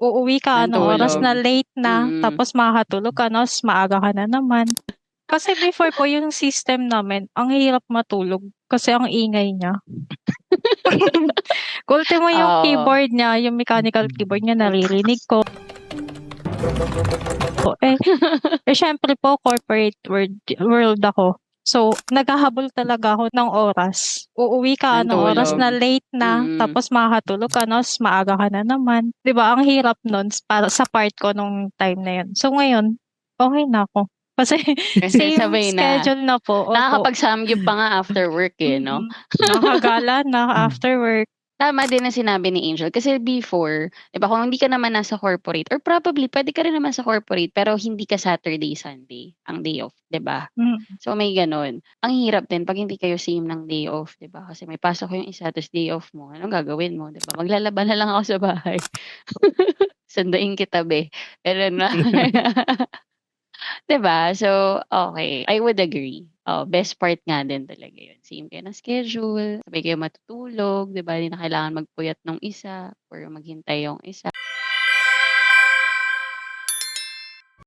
uuwi ka Ng anong oras tulog. na, late na, Mm. tapos makakatulog ka 'no, ta's maaga ka na naman. Kasi before po yung system namin ang hirap matulog kasi ang ingay niya. Ultimo yung Oo. keyboard niya, yung mechanical keyboard niya naririnig ko. Siyempre po corporate world ako. So, naghahabol talaga ako ng oras. Uuwi ka Ng anong oras tulog. na, late na, Mm. tapos makakatulog ka 'no, ta's maaga ka na naman. 'Di ba ang hirap nun para sa part ko nung time na yun. So ngayon, okey na ako. Kasi Kasi same sabay na. schedule na po, opo. Nakakapag-samgyup pa nga after work, eh, 'no? Nakakagala na after work. Tama din ang sinabi ni Angel kasi before, 'di ba kung hindi ka naman nasa corporate or probably puwede ka rin naman sa corporate pero hindi ka Saturday, Sunday ang day off, 'di ba? Mm. So may gano'n. Ang hirap din 'pag hindi kayo same ng day off, 'di ba? Kasi may pasok yung isa ta's day off mo, anong gagawin mo, 'di ba? Maglalaba na lang ako sa bahay. Sunduin kita be, gano'n na. 'Di ba? So, okey, I would agree. Oh, best part nga din talaga 'yun. Same kayo ng schedule, sabay kayo matutulog, 'di ba? 'Di na kailangan magpuyat nung isa or maghintay yung isa.